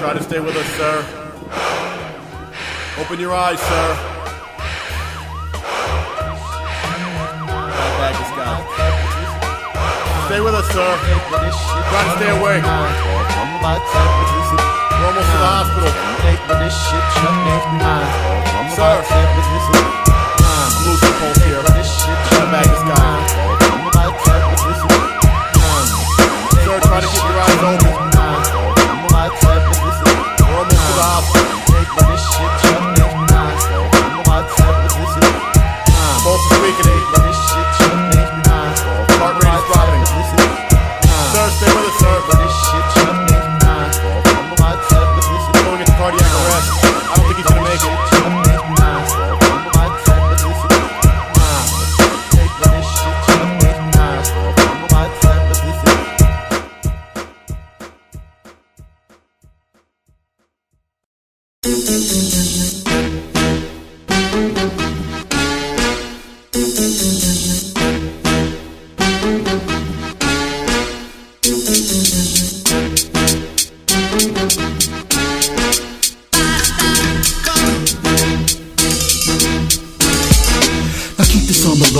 Try to stay with us, sir. Open your eyes, sir. Bag this guy. Stay with us, sir. Try to stay awake. We're almost to the hospital. Sir. Lose the pulse here. Try to bag this guy. Sir, try to keep your eyes open. We're almost to the hospital. Pulse is weakening. Heart rate is dropping. Sir, stay with us, sir. Going into cardiac arrest. I don't think he's gonna make it.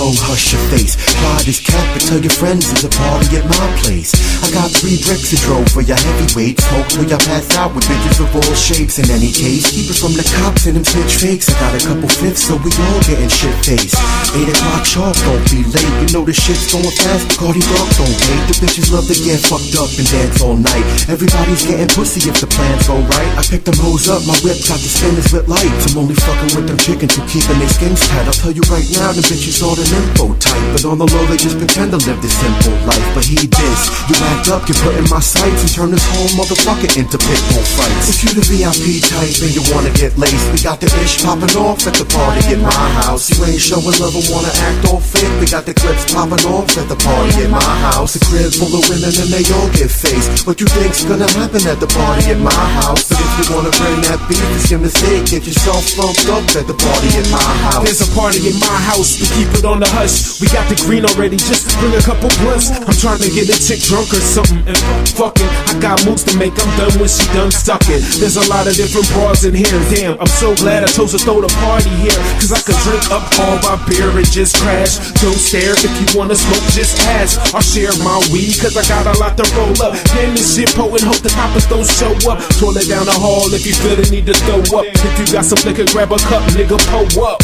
Hush your face, pride is cat, but tell your friends there's a party at my place. I got 3 bricks to drove for your heavyweight. Smoke till you pass out with bitches of all shapes. In any case, keep it from the cops and them snitch fakes. I got a couple fifths, so we all getting shit faced. 8 o'clock sharp, don't be late. You know the shit's going fast, Cardi Rock don't wait. The bitches love to get fucked up and dance all night. Everybody's getting pussy if the plans go right. I picked them hoes up, my whip got the spinners with lights. I'm only fucking with them chickens who keeping their skins tight. I'll tell you right now, the bitches all the info tight. But on the low they just pretend to live this simple life. But heed this, you act up, you put in my sights and turn this whole motherfucker into pit bull fights. If you the VIP type and you wanna get laced, we got the ish popping off at the party at my house. You ain't showing love and wanna act all fake, we got the clips popping off at the party at my house. A crib full of women and they all get faced. What you think's gonna happen at the party at my house? But if you wanna bring that beef, it's your mistake. Get yourself slumped up at the party at my house. There's a party in my house, we keep it on the hush. We got the green already, just bring a couple blunts. I'm trying to get a chick drunk or something and fucking I got moves to make, I'm done when she done stuck it. There's a lot of different bras in here, damn, I'm so glad I chose to throw the party here. Cause I could drink up all my beer and just crash. Don't stare, if you wanna smoke, just ask. I'll share my weed, cause I got a lot to roll up. Damn this shit potent, hope the coppers don't show up. Twirl it down the hall if you feel the need to throw up. If you got some liquor, grab a cup, nigga, pull up.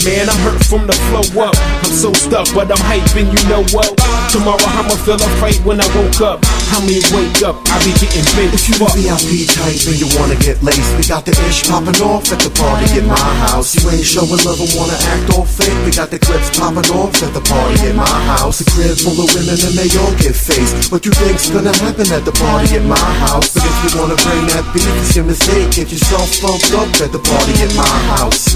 Man, I'm hurt from the flow up. I'm so stuck, but I'm hyping, you know what? Tomorrow I'ma feel a fight when I woke up. I mean, wake up, I be getting big. If you the VIP type and you wanna get laced, we got the ish popping off at the party at my house. You ain't showing love and wanna act all fake, we got the clips popping off at the party at my house. A crib full of women and they all get faced. What you think's gonna happen at the party at my house? But if you wanna bring that beef, it's your mistake. Get yourself bumped up at the party at my house.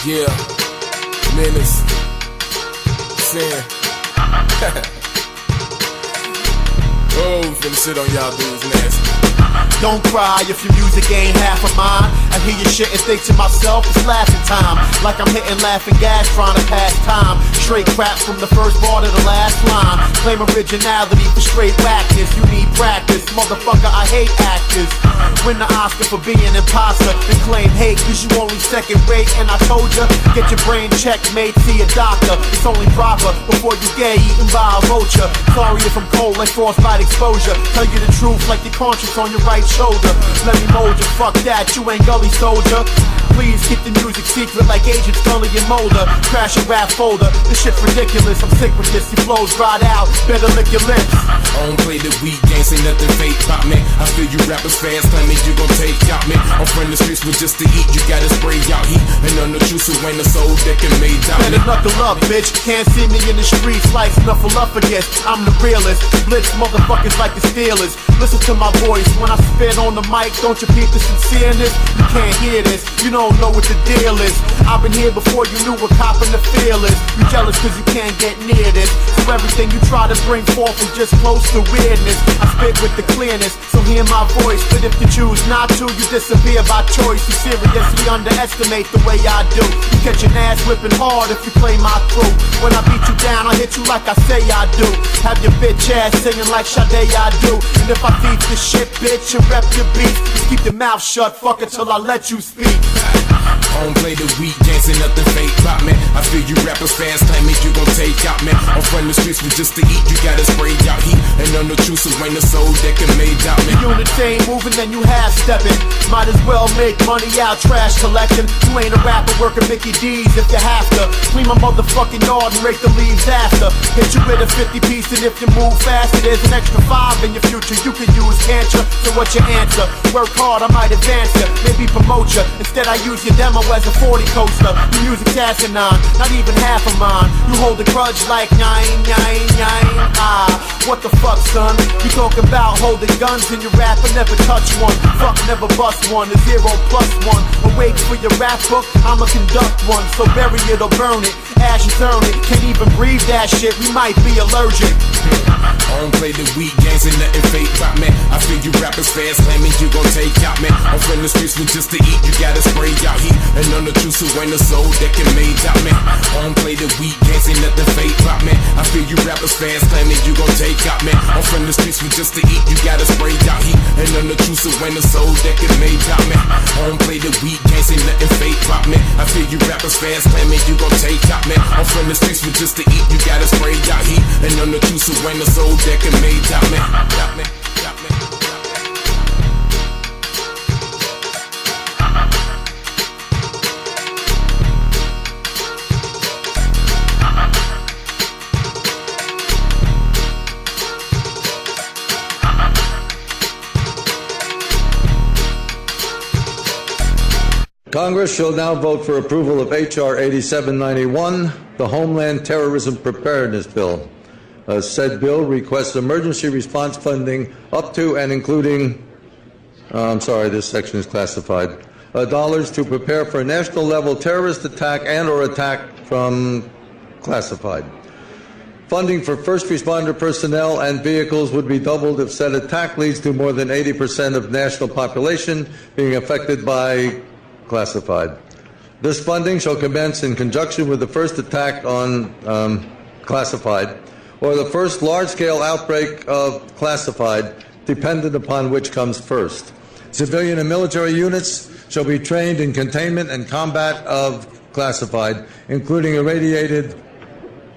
Yeah, Menace, Sin. Oh, finna sit on y'all dudes nasty. Don't cry if your music ain't half of mine. I hear your shit and think to myself, it's laughing time. Like I'm hitting laughing gas trying to pass time. Straight crap from the first bar to the last line. Claim originality for straight whackness. You need practice, motherfucker, I hate actors. Win the Oscar for being imposter, then claim hate cause you only second rate. And I told ya, get your brain checked, mate, see a doctor. It's only proper before you get eaten by a vulture. Sorry if I'm cold like frostbite exposure. Tell you the truth like your conscience on your right shoulder. Let me mold you, fuck that, you ain't gully soldier. Please keep the music secret like Agent Scully and Mulder. Crash a rap folder, this shit's ridiculous. I'm sick with this, your flow's dried out, better lick your lips. I don't play the weak game, say nothing fake about me. I feel you rappers fast, claiming you gon' take out me. I'm from the streets with just to eat, you gotta spray out heat. And on the truth, so ain't a soul that can made out me. Better knuckle up, bitch, can't see me in the streets like snuffleupagus. I'm the realest, blitz motherfuckers like the Steelers. Listen to my voice when I spit on the mic, don't you peep the sincereness? You can't hear this, you don't know what the deal is. I've been here before you knew what copping the feel is. You jealous cause you can't get near this, so everything you try to bring forth is just close to weirdness. I spit with the clearness, so hear my voice, but if you choose not to, you disappear by choice. You seriously underestimate the way I do. You catch an ass whipping hard if you play my crew. When I beat you down, I hit you like I say I do. Have your bitch ass singing like Sade I do. And if I feed this shit, bitch, and rep your beat, just keep your mouth shut, fuck it till I let you speak. I don't play the weak, dancing nothing fake pop, man. I feel you rappers fast, claiming you gon' take out, man. I'm from the streets with just to eat, you gotta spray out heat. And on the truth, so ain't a soul that can made out, man. The unit ain't moving, then you half stepping. Might as well make money out trash collecting. You ain't a rapper working Mickey D's if you have to. Clean my motherfucking yard and rake the leaves after. Hit you with a 50 piece, and if you move faster, there's an extra 5 in your future you could use, can't you? So what's your answer? Work hard, I might advance you, maybe promote you. Instead I use your demo as a 40 coaster. Your music's asinine, not even half of mine. You hold a grudge like nine. Ah, what the fuck, son? You talking about holding guns in your rap and never touch one. Fuck, never bust one. A 0+1. Awake for your rap book, I'ma conduct one. So bury it or burn it, ashes earn it. Can't even breathe that shit, we might be allergic. I don't play the weak games and nothing fake pop, man. I feel you rappers fast, claiming you gon' take out, man. I'm from the streets with just to eat, you gotta spray out heat. And on the truth, so ain't a soul that can made out, man. I don't play the weak games and nothing fake pop, man. I feel you rappers fast, claiming you gon' take out, man. I'm from the streets with just to eat, you gotta spray out heat. And on the truth, so ain't a soul that can made out, man. I don't play the weak games and nothing fake pop, man. I feel you rappers fast, claiming you gon' take out, man. I'm from the streets with just to eat, you gotta spray out heat. And on the truth, so ain't a soul that can made out, man. Congress shall now vote for approval of H.R. 8791, the Homeland Terrorism Preparedness Bill. Said bill requests emergency response funding up to and including, this section is classified, dollars to prepare for a national level terrorist attack and or attack from classified. Funding for first responder personnel and vehicles would be doubled if said attack leads to more than 80% of national population being affected by classified. This funding shall commence in conjunction with the first attack on classified or the first large-scale outbreak of classified, dependent upon which comes first. Civilian and military units shall be trained in containment and combat of classified, including irradiated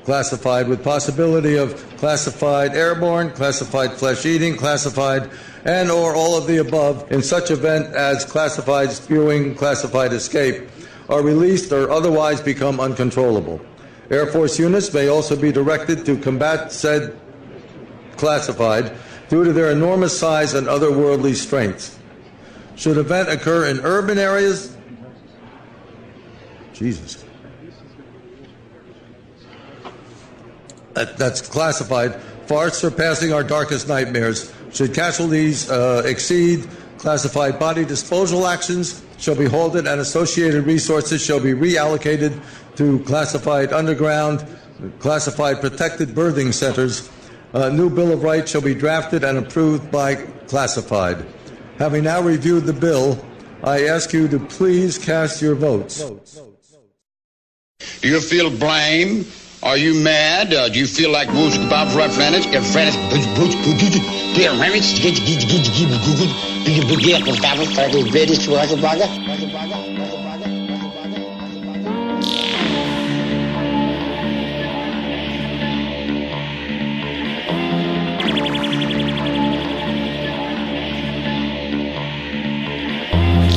classified with possibility of classified airborne, classified flesh-eating, classified, and or all of the above in such event as classified spewing, classified escape, are released or otherwise become uncontrollable. Air Force units may also be directed to combat said classified due to their enormous size and otherworldly strengths. Should event occur in urban areas, that's classified, far surpassing our darkest nightmares. Should casualties exceed classified body disposal actions, shall be halted and associated resources shall be reallocated to classified underground, classified protected birthing centers. A new Bill of Rights shall be drafted and approved by classified. Having now reviewed the bill, I ask you to please cast your votes. Do you feel blame? Are you mad? Do you feel like Woods Bob right French?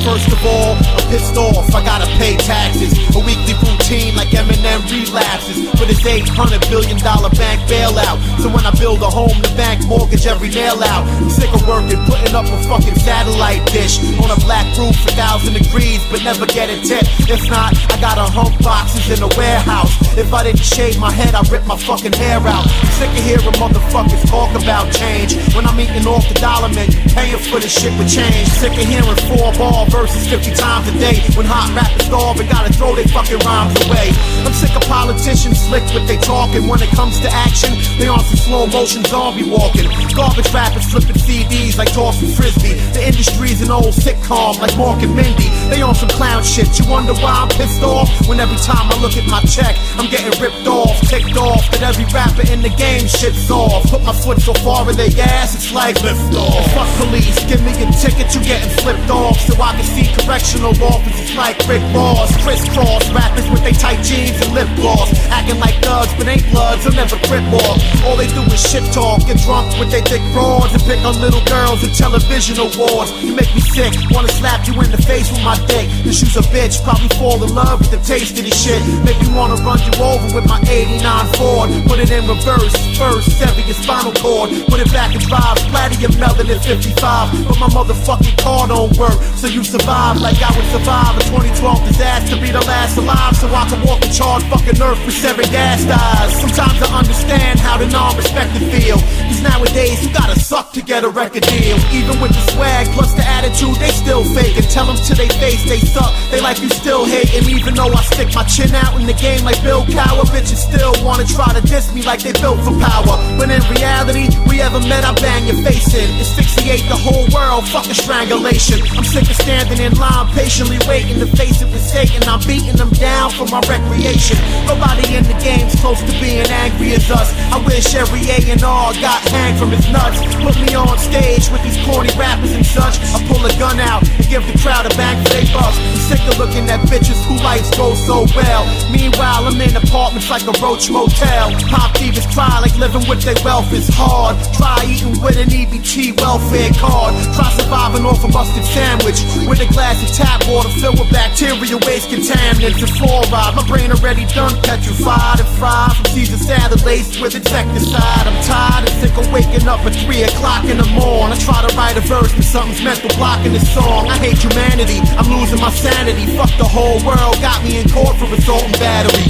First of all, I'm pissed off, I gotta pay taxes. A weekly routine like Eminem relapses. For this $800 billion bank bailout. So when I build a home, the bank mortgage every nail out. I'm sick of working, putting up a fucking satellite dish on a black roof, 1,000 degrees, but never get a tip. If not, I gotta hump boxes in a warehouse. If I didn't shave my head, I'd rip my fucking hair out. I'm sick of hearing motherfuckers talk about change when I'm eating off the dollar menu, paying for this shit with change. Sick of hearing 4-ball verses 50 times a day when hot rappers starve and gotta throw their fucking rhymes away. I'm sick of politicians slick with they talking. When it comes to action, they on some slow motion zombie walking. Garbage rappers flipping CDs like tossing frisbee. The industry's an old sitcom like Mork and Mindy. They on some clown shit. You wonder why I'm pissed off? When every time I look at my check, I'm getting ripped off, ticked off. That every rapper in the game shit's off. Put my foot so far in their ass, it's like lift off. And fuck police, give me a ticket, you getting flipped off. So I can see correctional officers like Rick Ross. Crisscross rappers with they tight jeans and lip gloss, acting like thugs but ain't bloods, they'll never grip off. All they do is shit talk, get drunk with they thick broads, and pick on little girls in television awards. You make me sick, wanna slap you in the face with my dick. Cause you's a bitch, probably fall in love with the taste of this shit. Make me wanna run you over with my 89 Ford. Put it in reverse, first, sever your spinal cord. Put it back and drive, splatter your melon at 55. But my motherfucking car don't work, so you survive like I would survive a 2012 disaster. Be the last alive, so I can walk and charge fucking earth with 7 gas eyes. Sometimes I understand how the non-respected feel, cause nowadays you gotta suck to get a record deal. Even with the swag plus the attitude, they still fake. And tell them to they face they suck, they like you still hate. And even though I stick my chin out in the game like Bill Cowher, bitches still wanna try to diss me like they built for power. But in reality, we ever met, I bang your face in. Asphyxiate the whole world, fucking strangulation. I'm sick of standing in line, patiently waiting to face it with Satan. I'm beating them down for my recreation. Nobody in the game's close to being angry as us. I wish every A&R got hanged from his nuts. Put me on stage with these corny rappers and such. I pull a gun out and give the crowd a bang for they bucks. I'm sick of looking at bitches who lives go so well. Meanwhile, I'm in apartments like a roach motel. Pop divas cry like living with their wealth is hard. Try eating with an EBT welfare card. Try surviving off a mustard sandwich with a glass of tap water filled with bacteria waste, contaminants and fluoride. My brain already done petrified and fried from Caesar salad laced with insecticide. I'm tired and sick of waking up at 3 o'clock in the morning. I try to write a verse, but something's mental blocking the song. I hate humanity, I'm losing my sanity. Fuck the whole world, got me in court for assault and battery.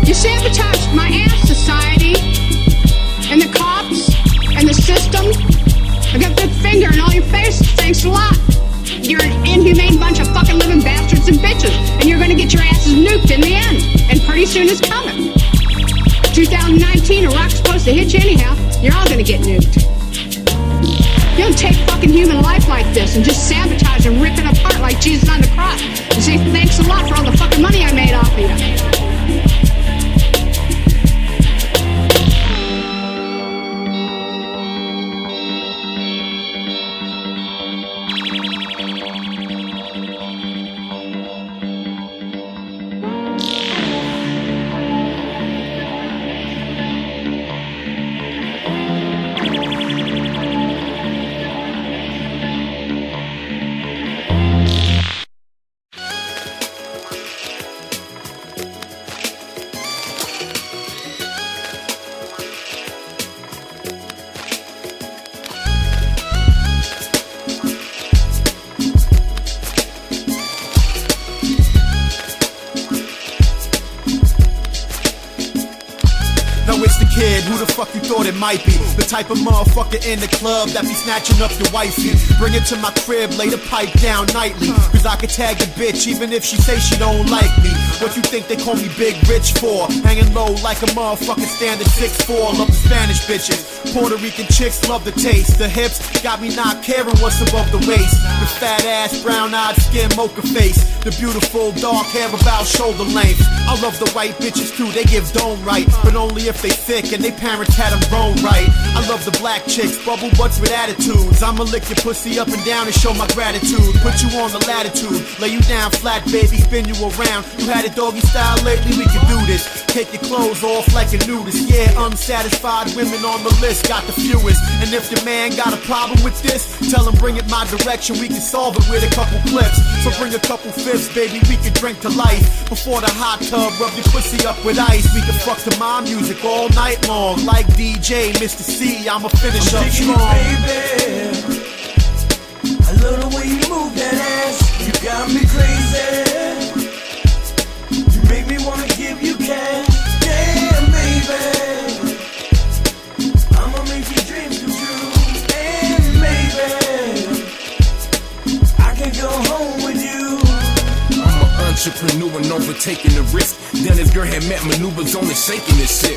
You sabotaged my ass, society, and the cops, and the system. I got that finger in all your faces, thanks a lot. You're an inhumane bunch of fucking living bastards and bitches, and you're gonna get your asses nuked in the end, and pretty soon it's coming. 2019, a rock's supposed to hit you anyhow, you're all gonna get nuked. You don't take fucking human life like this and just sabotage and rip it apart like Jesus on the cross and say thanks a lot for all the fucking money I made off of you. Who the fuck you thought it might be? The type of motherfucker in the club that be snatching up your wifey. Bring it to my crib, lay the pipe down nightly. Cause I could tag the bitch even if she say she don't like me. What you think they call me Big Rich for? Hanging low like a motherfucking standard 6'4". Love the Spanish bitches. Puerto Rican chicks love the taste. The hips got me not caring what's above the waist. The fat ass, brown eyed skin, mocha face. The beautiful dark hair about shoulder length. I love the white bitches too, they give dome right. But only if they thick and they parents had them grown right. I love the black chicks, bubble butts with attitudes. I'ma lick your pussy up and down and show my gratitude. Put you on the latitude, lay you down flat, baby, spin you around. You had it doggy style lately, we can do this. Take your clothes off like a nudist. Yeah, unsatisfied women on the list got the fewest. And if your man got a problem with this, tell him bring it my direction, we can solve it with a couple clips. So bring a couple fifths, baby, we can drink to life. Before the hot tub, rub your pussy up with ice. We can fuck to my music all night long. Like DJ, Mr. C, I'ma finish up strong. Baby, I love the way you move that ass. You got me crazy. You make me wanna give you entrepreneur known for taking the risk. Then his girl had met maneuvers only shaking this shit.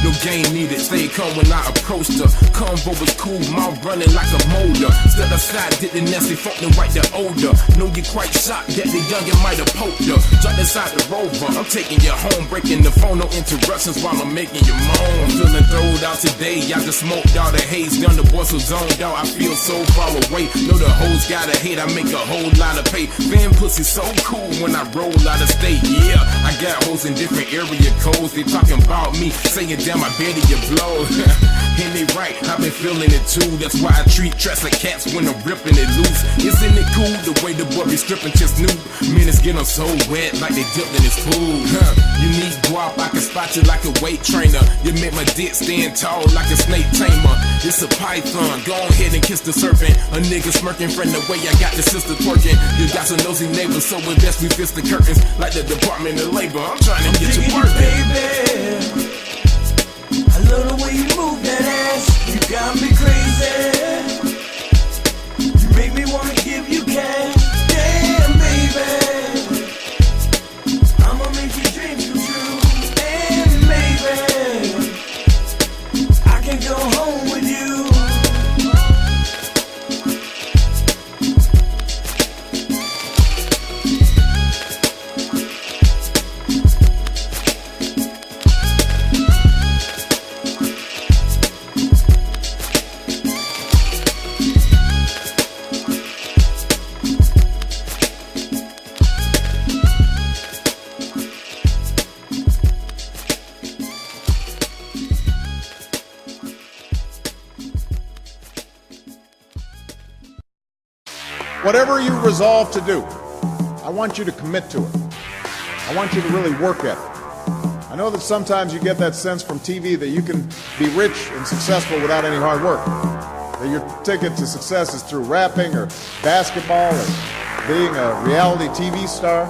No game needed, stay calm when I approached her. Convo was cool, mouth running like a molder. Stepped aside, did the nasty fuck the right the older. Know you quite shocked that the youngin' might have poked her. Dropped inside the Rover, I'm taking you home. Breaking the phone, no interruptions while I'm making you moan. I'm feeling throwed out today, I just smoked all the haze. Done the boy so zoned out, I feel so far away. Know the hoes gotta hate, I make a whole lot of pay. Fan pussy so cool when I roll out of state. Yeah, I got hoes in different area codes. They talking about me, saying damn I bet you blow. And they right, I've been feeling it too. That's why I treat tracks like cats when I'm ripping it loose. Isn't it cool the way the boy be stripping just new? Menace get them so wet like they dipped in his food. You need guap, I can spot you like a weight trainer. You make my dick stand tall like a snake tamer. It's a python, go ahead and kiss the serpent. A nigga smirking from the way I got the sister twerking. You got some nosy neighbors, so it's best we fist the curtains like the Department of Labor. I'm trying to get you working, baby. I love the way you move that ass. You got me crazy. You make me wanna give you cash. Damn, baby. I'ma make your dreams come true. And baby, I can go home with you. Whatever you resolve to do, I want you to commit to it. I want you to really work at it. I know that sometimes you get that sense from TV that you can be rich and successful without any hard work. That your ticket to success is through rapping or basketball or being a reality TV star.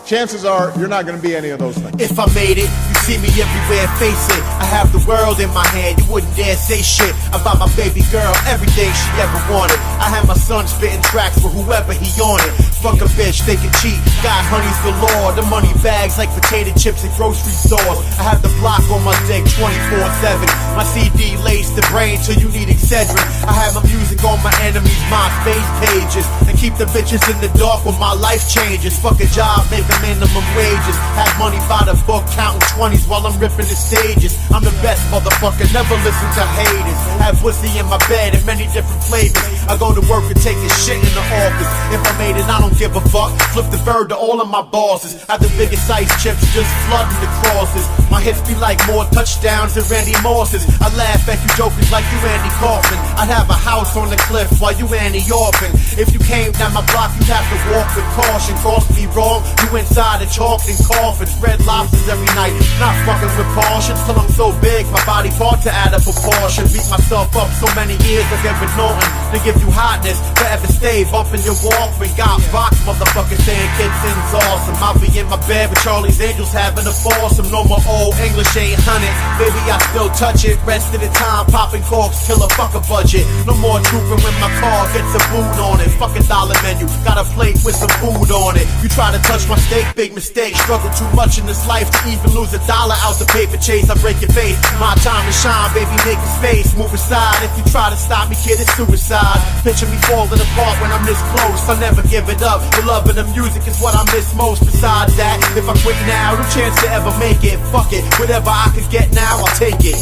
Chances are you're not going to be any of those things. If I made it, you see me everywhere, face it. I have the world in my hand, you wouldn't dare say shit about my baby girl, everything she ever wanted. I had my son spitting tracks for whoever he on it. Fuck a bitch, they can cheat, got honeys galore. The money bags like potato chips at grocery stores. I have the block on my dick 24/7. My CD laced the brain till you need Excedrin. I have my music on my enemies' MySpace pages. And keep the bitches in the dark when my life changes. Fuck a job, make minimum wages. Have money by the book, counting 20s while I'm ripping the stages. I'm the best motherfucker, never listen to haters. Have pussy in my bed in many different flavors. I go to work and take a shit in the office. If I made it, I don't give a fuck. Flip the bird to all of my bosses. Have the biggest ice chips just flooding the crosses. My hits be like more touchdowns than Randy Moss's. I laugh at you jokers like you Andy Kaufman. I'd have a house on the cliff while you Andy Orphan. If you came down my block, you'd have to walk with caution. Cross me wrong, you inside of chalk and coffins. Red lobsters every night, not fucking with caution. Till I'm so big, my body part to add a proportion. Beat myself up so many years like Edward Norton. To give you hotness, forever stay bumping your walk. We got box, motherfuckers saying Kitsen's awesome. I'll be in my bed with Charlie's Angels having a foursome. No more old English ain't hunted. Baby, I still touch it. Rest of the time, popping corks, kill a fuck a budget. No more trooping when my car gets a boot on it. Fuck a dollar menu, got a plate with some food on it. You try to touch my steak, big mistake. Struggle too much in this life to even lose $1 out the paper chase. I break your face, my time to shine, baby, make a space. Move aside, if you try to stop me, kid, it's suicide. Picture me falling apart when I'm this close. I never give it up, the love of the music is what I miss most. Besides that, if I quit now, no chance to ever make it. Fuck it, whatever I could get now, I'll take it.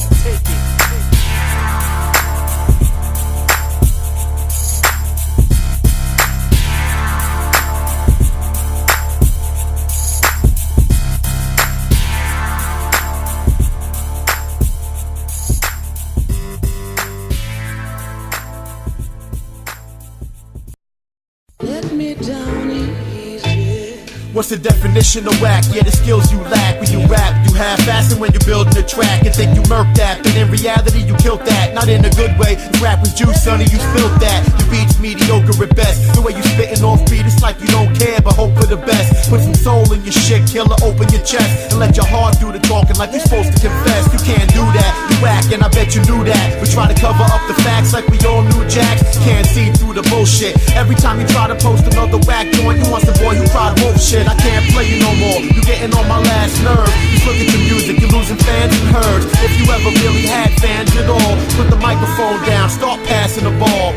Let me down easy. What's the definition of whack? Yeah, the skills you lack when you rap. You half-assing when you're building a track and think you murked that, but in reality you killed that. Not in a good way. This rap was juice, sonny, you spilled that. Your beats mediocre at best. The way you spitting off beat, it's like you don't care, but hope for the best. Put some soul in your shit, killer, open your chest and let your heart do the talking like you're supposed to confess. You can't do that, you whack, and I bet you knew that. We try to cover up the facts like we all knew jacks. Can't see through the bullshit. Every time you try to post another whack joint, you want the boy who cried wolf shit. I can't play you no more. You getting on my last nerve. Just look at your music, you're losing fans and herds. If you ever really had fans at all, put the microphone down, start passing the ball.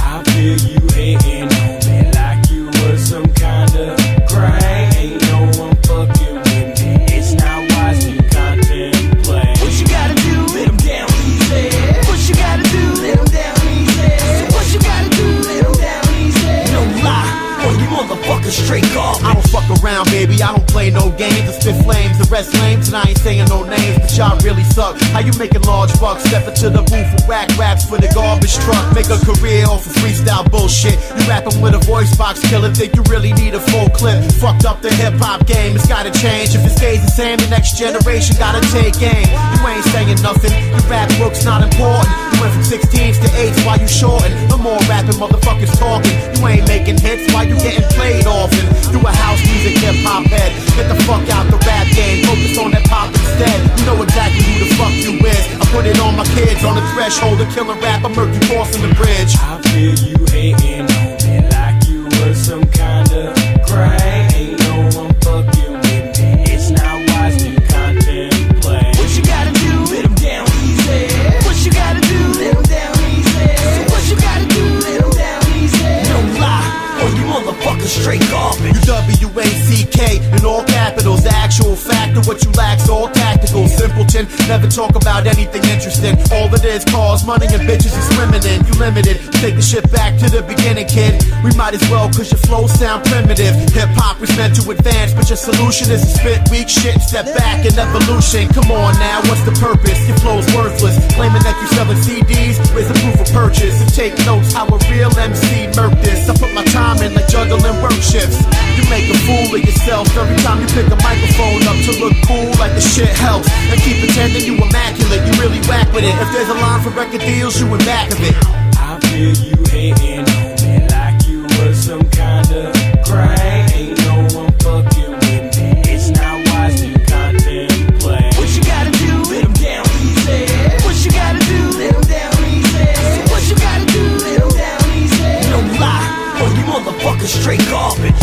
I feel you hating on me like you were some kind of crank. Ain't no one fucking with me. It's not wise to contemplate. What you gotta do, let them down easy. What you gotta do, let them down easy. What you gotta do, let them down easy. No lie, boy, you motherfucker straight off. I don't fuck around, baby, I don't play no games. I spit flames, the rest lames, and I ain't saying no names, but y'all really suck. How you making large bucks? Step into the booth with whack raps for the garbage truck. Make a career off of freestyle bullshit. You rapping with a voice box killer, think you really need a full clip. Fucked up the hip-hop game, it's gotta change. If it stays the same, the next generation gotta take aim. You ain't saying nothing, your rap book's not important. You went from 16s to 8s while you shortin'. No more rapping, motherfuckers talking. You ain't making hits while you getting played often. You a house music hip-hop head. Get the fuck out the rap game, focus on that pop instead. You know exactly who the fuck you is. I put it on my kids, on the threshold of killing rap. I'm murky crossing the bridge. I feel you hating on me like you were some kind of crank. Ain't no one fucking with me. It's not wise to contemplate. What you gotta do, let them down easy. What you gotta do, let them down easy. What you gotta do, let them down easy. No lie, or you motherfucker straight garbage. You W-A-C-K in all capitals. The actual fact of what you lack's all tactical. Simpleton, never talk about anything interesting. All it is, cars, money, and bitches is swimming in. You limited, take the shit back to the beginning, kid. We might as well, cause your flows sound primitive. Hip-hop is meant to advance, but your solution is to spit weak shit and step back in evolution. Come on now, what's the purpose? Your flow's worthless. Claiming that you selling CDs, where's the proof of purchase? And take notes how a real MC murked this. I put my time in like juggling work shifts. You make a fool of yourself every time you pick a microphone up to look cool like the shit helps. And keep pretending you immaculate, you really whack with it. If there's a line for record deals, you in back of it. I feel you hating on me like you were some kind of crank. Ain't no one fucking with me. It's not wise to contemplate. What you gotta do, let them down easy. What you gotta do, let them down easy. What you gotta do, let them down easy. No lie, or you motherfucker straight garbage.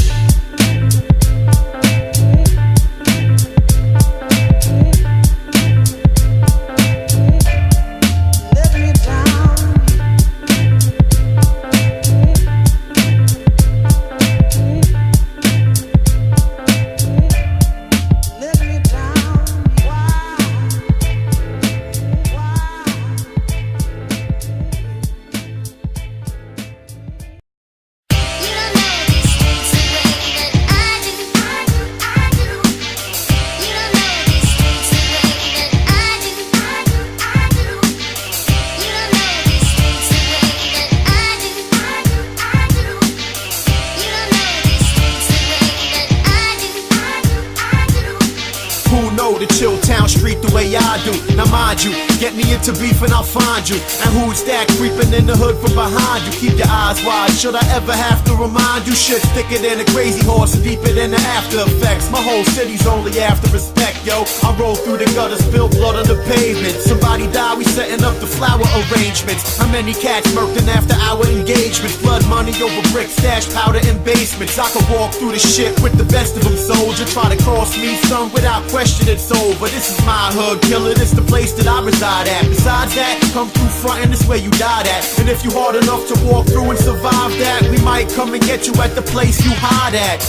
Get me into beef and I'll find you. And who's that creeping in the hood from behind you? Keep your eyes wide, should I ever have to remind you? Shit's thicker than a crazy horse and deeper than the after effects. My whole city's only after respect, yo. I roll through the gutter, spill blood on the pavement. Somebody died, we setting up the flower arrangements. How many cats murked in after our engagements? Blood money over bricks, stash powder in basements. I could walk through the shit with the best of them, soldier. Try to cross me, son, without question it's over. This is my hood, killer, this the place that I reside at. Besides that, come through frontin', this where you died at. And if you hard enough to walk through and survive that, we might come and get you at the place you hide at.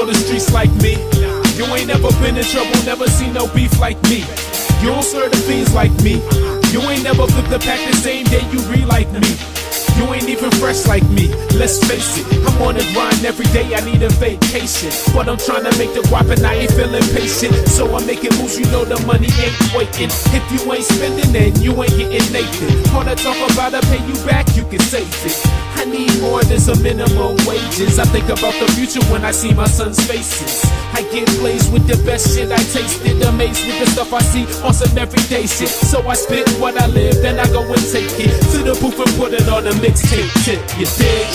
The streets like me. You ain't never been in trouble, never seen no beef like me. You don't serve the fiends like me. You ain't never flipped the pack the same day you re-like me. You ain't even fresh like me, let's face it. I'm on the grind every day, I need a vacation. But I'm trying to make the guap and I ain't feeling patient. So I'm making moves, you know the money ain't waiting. If you ain't spending, then you ain't getting Nathan. Wanna talk about, I pay you back, you can save it. I need more than is a minimum wages. I think about the future when I see my son's faces. I get blazed with the best shit I tasted, amazed with the stuff I see on some everyday shit. So I spit what I live, then I go and take it to the booth and put it on a mixtape tip. You dig?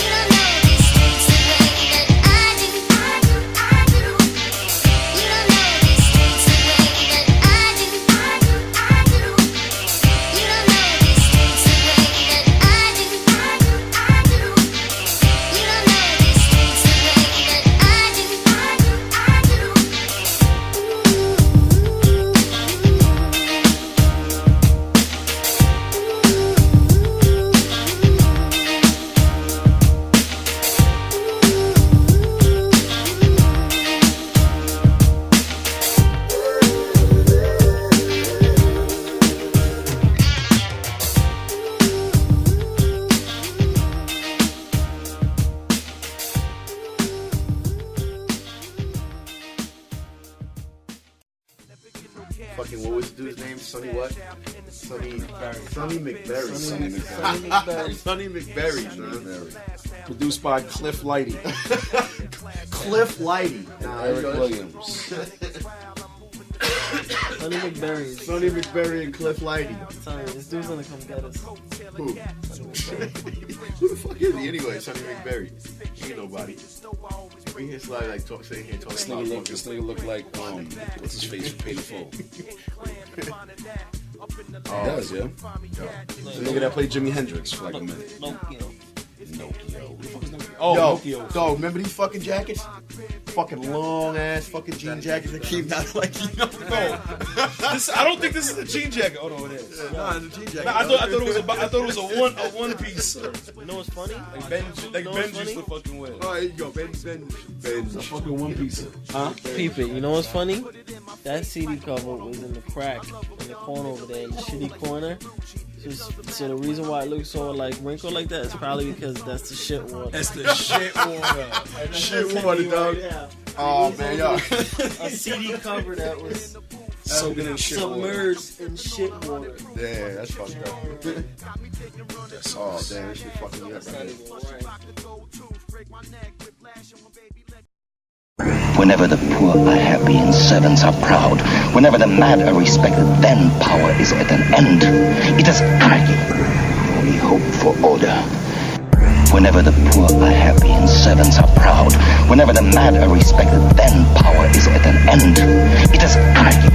Fucking, what was the dude's name? Sonny what? Sonny McBerry. Sonny McBerry, son. Produced by Cliff Lighty. Cliff Lighty. Eric Williams. Sonny McBerry. Sonny McBerry and Cliff Lighty. Sorry, this dude's gonna come get us. Who? Who the fuck is he anyway? Sonny McBerry. He ain't nobody. We hear Sly like sitting here talking about This nigga look like what's his face from Pay the Full. He does, yeah. The nigga that played Jimi Hendrix for like a minute. Nokio. Who the fuck is Nokio? Oh, Nokio. Dog, remember these fucking jackets? Fucking long ass fucking jean jackets that came down like, you know. No. I don't think this is a jean jacket. Oh no, it is. Nah, it's a jean jacket. Nah, I thought it was a one piece. You know what's funny? Like Ben used to fucking wear. Oh, there you go, Ben's a fucking one piece. Huh? Peep it. You know what's funny? That CD cover was in the crack in the corner over there, in the shitty corner. So the reason why it looks so like wrinkled like that is probably because that's the shit water. That's the shit water. Shit water, dog. Yeah. Oh man, y'all. A CD cover that was soaking in shit submerged in shit water. Yeah, that's fucked up. Oh damn, this shit fucking me up right. Whenever the poor are happy and servants are proud, whenever the mad are respected, then power is at an end. It is anarchy. We hope for order. Whenever the poor are happy and servants are proud, whenever the mad are respected, then power is at an end. It is anarchy.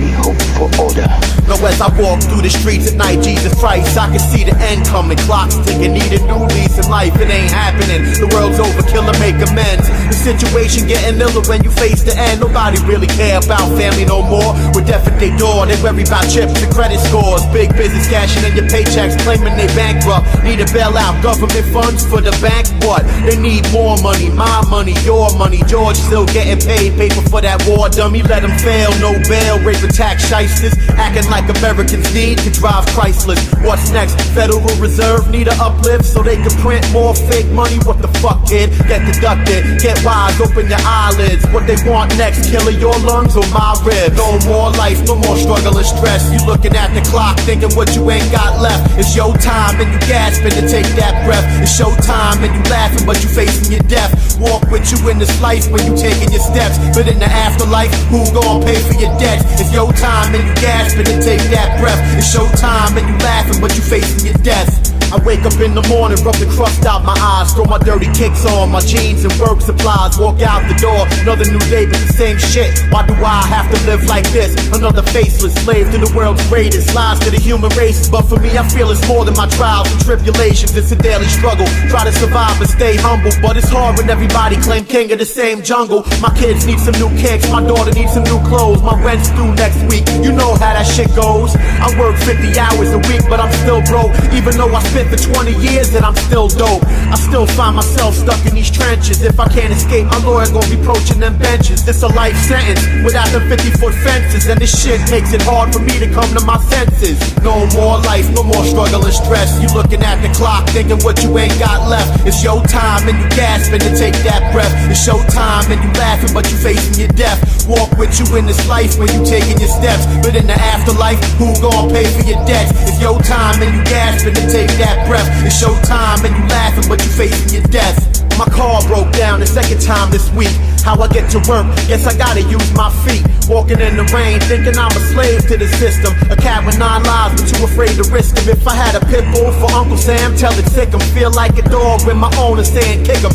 We hope for order. Now as I walk through the streets at night, Jesus Christ, I can see the end coming. Clocks ticking, need a new lease in life. It ain't happening. The world's overkill to make amends. The situation getting iller when you face the end. Nobody really care about family no more. We're deaf at their door. They worry about chips and credit scores. Big business cashing in your paychecks, claiming they bankrupt. Need a bailout, government funds for the bank. What? They need more money, my money, your money. George still getting paid, paper for that war dummy. Let them fail, no bail, rape attack shysters, acting like Americans need to drive Chryslers. What's next? Federal Reserve need a uplift so they can print more fake money. What the fuck, kid? Get deducted, get wise, open your eyelids. What they want next? Killing your lungs or my ribs? No more life, no more struggle and stress. You looking at the clock, thinking what you ain't got left. It's your time and you gasping to take that breath. It's your time and you laughing but you facing your death. Walk with you in this life when you taking your steps, but in the afterlife, who gon' pay for your debts? It's your time and you gasping to take that breath. It's your time and you laughing but you facing your death. I wake up in the morning, rub the crust out my eyes, throw my dirty kicks on, my jeans and work supplies, walk out the door, another new day but the same shit. Why do I have to live like this? Another faceless slave to the world's greatest, lies to the human race. But for me I feel it's more than my trials and tribulations. It's a daily struggle, try to survive and stay humble, but it's hard when everybody claim king of the same jungle. My kids need some new kicks, my daughter needs some new clothes, my rent's due next week, you know how that shit goes. I work 50 hours a week but I'm still broke, even though I spend for 20 years that I'm still dope. I still find myself stuck in these trenches. If I can't escape, my lawyer gon' be approaching them benches. This a life sentence without them 50-foot fences, and this shit makes it hard for me to come to my senses. No more life, no more struggle and stress. You looking at the clock, thinking what you ain't got left. It's your time and you gasping to take that breath. It's your time and you laughing but you facing your death. Walk with you in this life when you taking your steps, but in the afterlife, who gon' pay for your debts? It's your time and you gasping to take that breath. It's your time and you laughing but you facing your death. My car broke down the second time this week. How I get to work, guess I gotta use my feet. Walking in the rain, thinking I'm a slave to the system. A cat with 9 lives, but too afraid to risk him. If I had a pit bull for Uncle Sam, tell it sick him. Feel like a dog with my owner saying kick him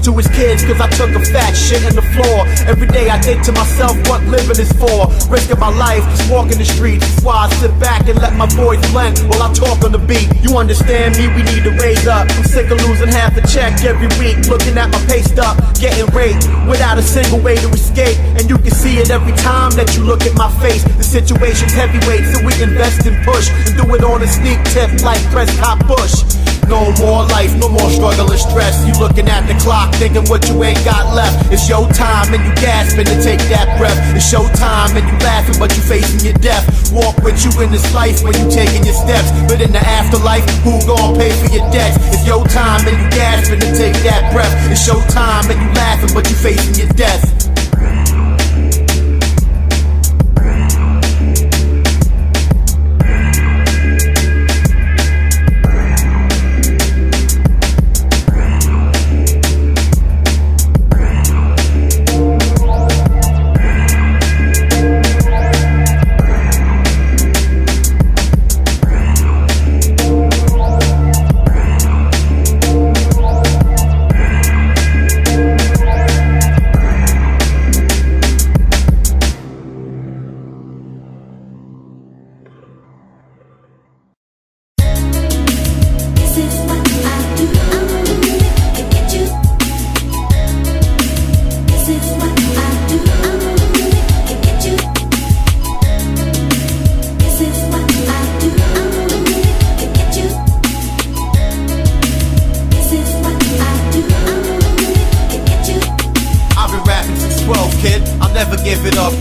to his kids, cause I took a fat shit in the floor. Every day I think to myself what living is for. Risking my life, just walking the streets. That's why I sit back and let my voice blend while I talk on the beat. You understand me, we need to raise up. I'm sick of losing half a check every week. Looking at my pay stub, getting raped without a single way to escape. And you can see it every time that you look at my face. The situation's heavyweight, so we invest and push and do it on a sneak tip like Prescott Bush. No more life, no more struggle and stress. You looking at the clock, thinking what you ain't got left. It's your time and you gasping to take that breath. It's your time and you laughing, but you facing your death. Walk with you in this life when you taking your steps, but in the afterlife, who gon' pay for your debts? It's your time and you gasping to take that breath. It's your time and you laughing, but you facing your death.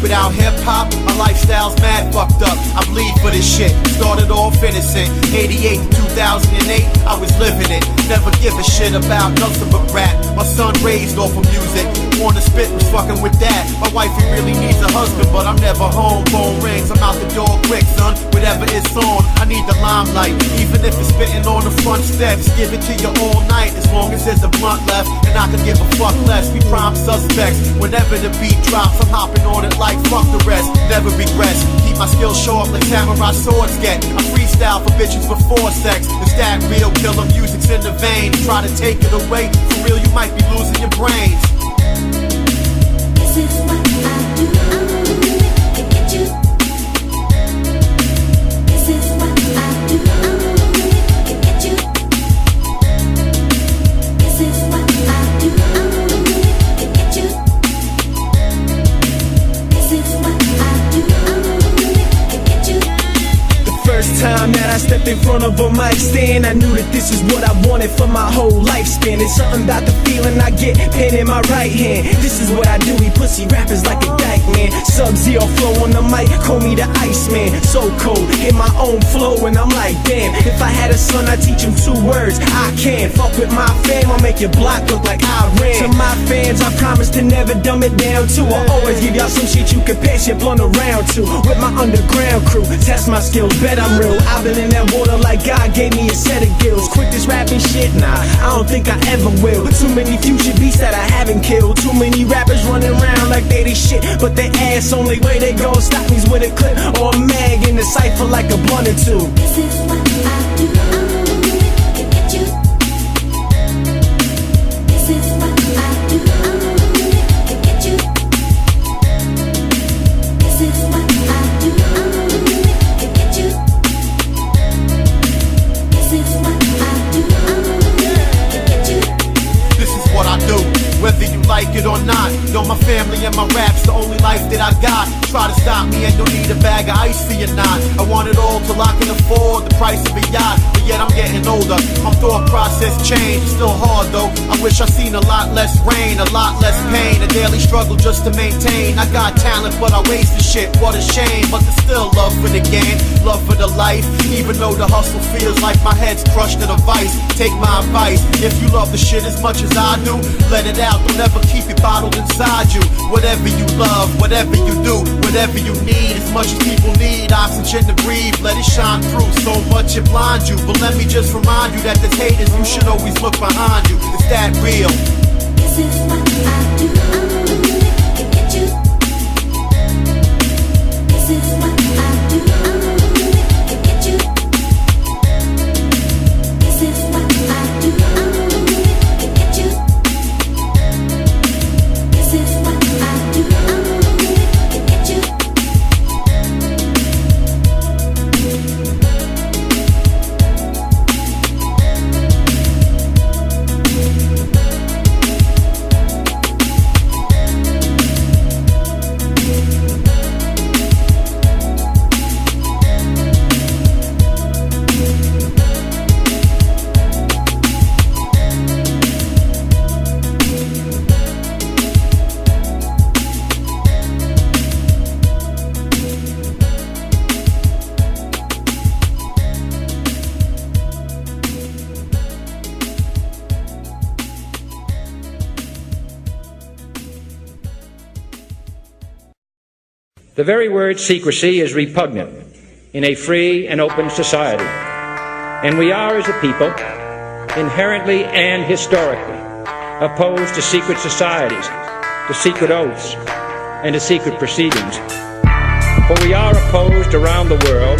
Without hip-hop, my lifestyle's mad fucked up. I bleed for this shit. Started off innocent. 88 to 2008, I was living it. Never give a shit about nothing but rap. My son raised off of music. Wanna spit was fucking with that. My wifey really needs a husband, but I'm never home. Phone rings, I'm out the door quick, son. Whatever it's on, I need the limelight. Even if it's spitting on the front steps, give it to you all night. As long as there's a blunt left, and I can give a fuck less. We prime suspects. Whenever the beat drops, I'm hopping on it like fuck the rest. Never regrets. Keep my skills sharp like samurai swords get. I freestyle for bitches before sex. It's that real killer music's in the vein. Try to take it away, for real you might be losing your brains. This is what I do. To get you. This is what I do. To get you. This is what I do. To get you. This is what I do. To get you. The first time that I stepped in front of a mic stand, I knew that this is what I wanted for my whole lifespan. It's something about the feeling I get, pen in my right hand. This is what I do, he pussy rappers like a dyke man. Sub-Zero flow on the mic, call me the Iceman. So cold, in my own flow, and I'm like, damn. If I had a son, I'd teach him 2 words. I can fuck with my fam, I'll make your block look like I ran. To my fans, I promise to never dumb it down too. I'll always give y'all some shit you can pass your blunt around to. With my underground crew, test my skills, bet I'm real. I've been in that water like God gave me a set of gills. Quit this rapping shit, nah, I don't think I ever will. Too many future beasts that I haven't killed. Too many rappers running around like they shit, but their ass only way they gon' stop me's with a clip or a mag in the cypher like a blunt or two. This is what I do. To get you. This is what I do. To get you. This is what I do. To get you. This is what I do. To get you. This is what I do, whether you like it or not. Know my family and my rap's the only life that I got. Try to stop me and you'll need a bag of ice for your knot. I want it all till I can afford the price of a yacht, but yet I'm getting older. My thought process changed, it's still hard though. I wish I seen a lot less rain, a lot less pain, a daily struggle just to maintain. I got talent but I waste the shit, what a shame. But there's still love for the game, love for the life. Even though the hustle feels like my head's crushed in a vice. Take my advice, if you love the shit as much as I do, let it out, don't ever keep it bottled inside you. Whatever you love, whatever you do, whatever you need, as much as people need oxygen to breathe, let it shine through. So much it blinds you, But let me just remind you that there's haters, you should always look behind you. Is that real? This is what I do. To get you. This is what I do. To get you. This is what I do. To get you. This is what I do. To get you. The very word secrecy is repugnant in a free and open society, and we are, as a people, inherently and historically opposed to secret societies, to secret oaths, and to secret proceedings. For we are opposed around the world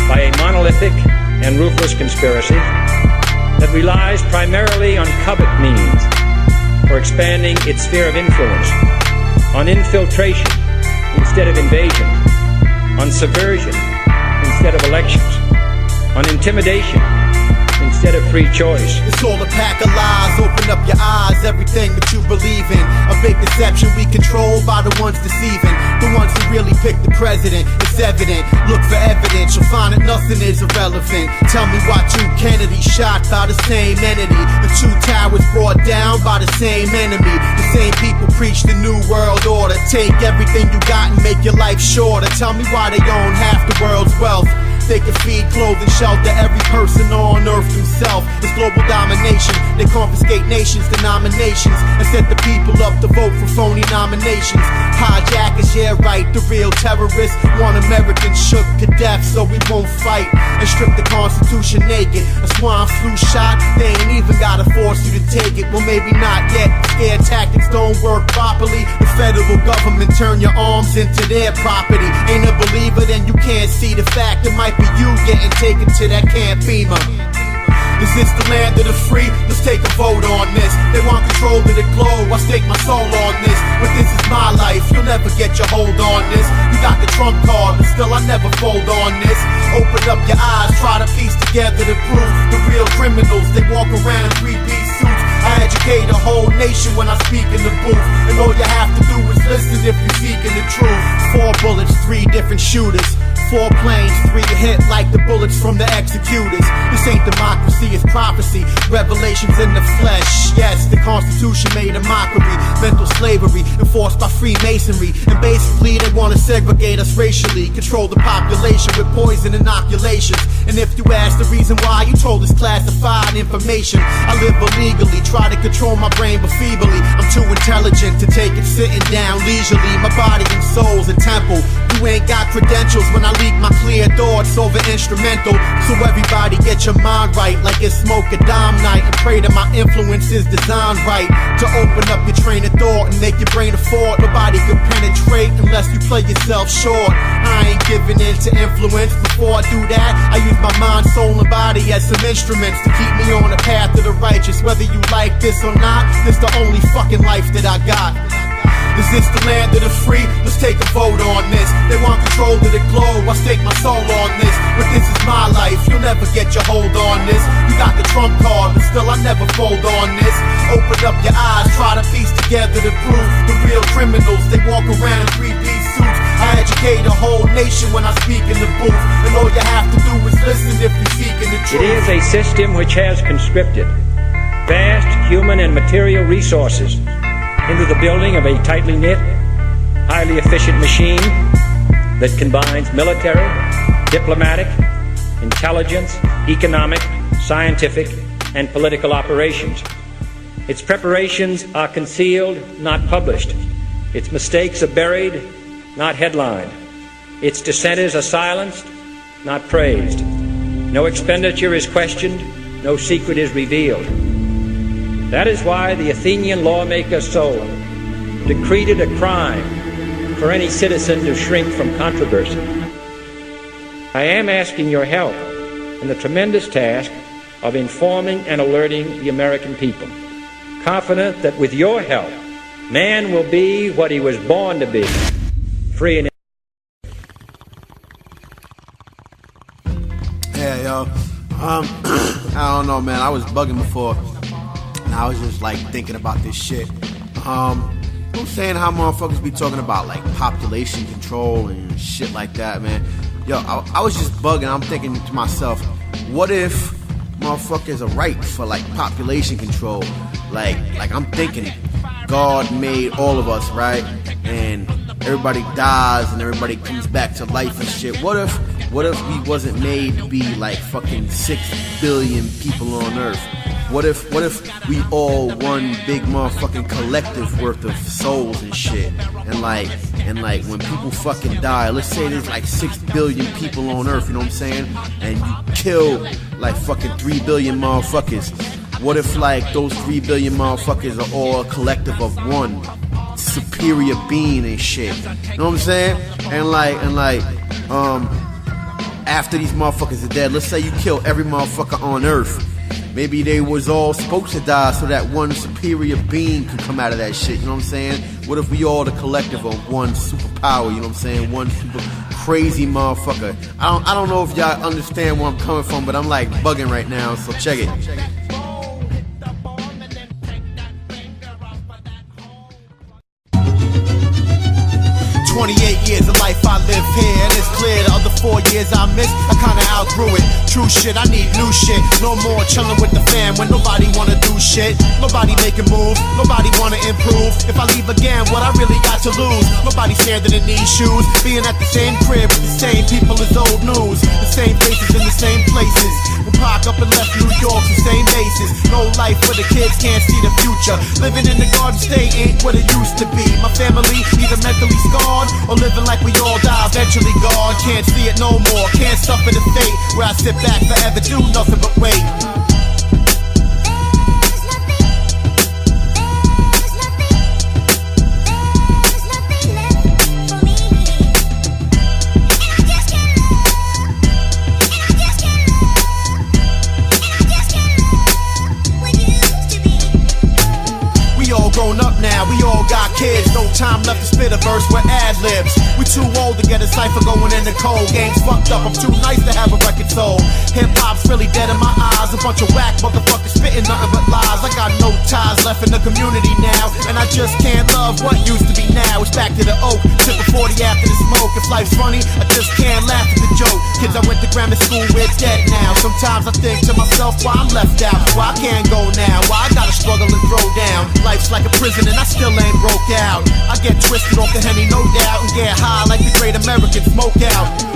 by a monolithic and ruthless conspiracy that relies primarily on covert means for expanding its sphere of influence, on infiltration instead of invasion, on subversion instead of elections, on intimidation instead of free choice. It's all a pack of lies, open up your eyes, everything that you believe in. A big deception, we controlled by the ones deceiving. The ones who really pick the president, it's evident. Look for evidence, you'll find that nothing is irrelevant. Tell me why two Kennedys shot by the same entity. The two towers brought down by the same enemy. The same people preach the new world order. Take everything you got and make your life shorter. Tell me why they own half the world's wealth. They can feed, clothe, and shelter every person on earth himself. It's global domination. They confiscate nations, denominations, and set the people up to vote for phony nominations. Hijackers, yeah right, the real terrorists want Americans shook to death so we won't fight and strip the Constitution naked. A swine flu shot, they ain't even gotta force you to take it. Well, maybe not yet. Scare tactics don't work properly. The federal government turn your arms into their property. Ain't a believer, then you can't see the fact. It might be you getting taken to that Camp FEMA. Is this the land of the free? Let's take a vote on this. They want control of the globe, I stake my soul on this. But this is my life, you'll never get your hold on this. You got the Trump card, but still I never fold on this. Open up your eyes, try to piece together the proof. The real criminals, they walk around in three-piece suits. I educate a whole nation when I speak in the booth. And all you have to do is listen if you're seeking the truth. 4 bullets, 3 different shooters. 4 planes, 3 hit like the bullets from the executors. This ain't democracy, it's prophecy. Revelations in the flesh. Yes, the Constitution made a mockery. Mental slavery enforced by Freemasonry. And basically they want to segregate us racially. Control the population with poison inoculations. And if you ask the reason why, you told us classified information. I live illegally, try to control my brain but feebly. I'm too intelligent to take it sitting down leisurely. My body and soul's a temple. You ain't got credentials when I leak my clear thoughts over instrumental. So everybody get your mind right like it's smoke a dime night. And pray that my influence is designed right to open up your train of thought and make your brain afford. Nobody can penetrate unless you play yourself short. I ain't giving in to influence. Before I do that, I use my mind, soul, and body as some instruments to keep me on the path of the righteous. Whether you like this or not, this the only fucking life that I got. Is this the land of the free? Let's take a vote on this. They want control of the globe, I stake my soul on this. But this is my life, you'll never get your hold on this. You got the Trump card, but still I never fold on this. Open up your eyes, try to piece together the proof. The real criminals, they walk around in 3-piece suits. I educate a whole nation when I speak in the booth. And all you have to do is listen if you're seeking the truth. It is a system which has conscripted vast human and material resources into the building of a tightly knit, highly efficient machine that combines military, diplomatic, intelligence, economic, scientific, and political operations. Its preparations are concealed, not published. Its mistakes are buried, not headlined. Its dissenters are silenced, not praised. No expenditure is questioned, no secret is revealed. That is why the Athenian lawmaker Solon decreed it a crime for any citizen to shrink from controversy. I am asking your help in the tremendous task of informing and alerting the American people, confident that with your help, man will be what he was born to be, free and Yeah, yo. I don't know, man. I was bugging before, and I was just like thinking about this shit. I'm saying how motherfuckers be talking about like population control and shit like that, man. Yo, I was just bugging. I'm thinking to myself, what if motherfuckers are right for like population control? Like I'm thinking God made all of us, right? And everybody dies and everybody comes back to life and shit. What if we wasn't made to be like fucking 6 billion people on Earth? What if we all one big motherfucking collective worth of souls and shit? And like when people fucking die, let's say there's like 6 billion people on Earth, you know what I'm saying? And you kill like fucking 3 billion motherfuckers. What if like those 3 billion motherfuckers are all a collective of one superior being and shit? You know what I'm saying? And after these motherfuckers are dead, let's say you kill every motherfucker on Earth. Maybe they was all supposed to die so that one superior being could come out of that shit, you know what I'm saying? What if we all the collective of one superpower, you know what I'm saying? One super crazy motherfucker. I don't know if y'all understand where I'm coming from, but I'm like bugging right now, so check it. 28 years of life I live here, and it's clear the other 4 years I missed, I kinda outgrew it. True shit, I need new shit. No more chillin' with the fam when nobody wanna do shit. Nobody making moves, nobody wanna improve. If I leave again, what I really got to lose? Nobody standing in these shoes, being at the same crib with the same people as old news. The same faces in the same places. We park up and left New York, the same bases. No life where the kids can't see the future. Living in the Garden State ain't what it used to be. My family either mentally scarred or living like we all die eventually gone. Can't see it no more, can't suffer the fate where I sit back forever, do nothing but wait. Grown up now, we all got kids. No time left to spit a verse with ad-libs. We too old to get a cipher going in the cold. Game's fucked up, I'm too nice to have a record sold. Hip-hop's really dead in my eyes. A bunch of whack motherfuckers spitting nothing but lies. I got no ties left in the community now, and I just can't love what used to be now. It's back to the oak, sipping 40 after the smoke. If life's funny, I just can't laugh at the joke. Kids I went to grammar school with dead now. Sometimes I think to myself why I'm left out, why I can't go now, why I gotta struggle and throw down. Life's like a prison and I still ain't broke out. I get twisted off the Henny, no doubt, and get high like the great American smoke out.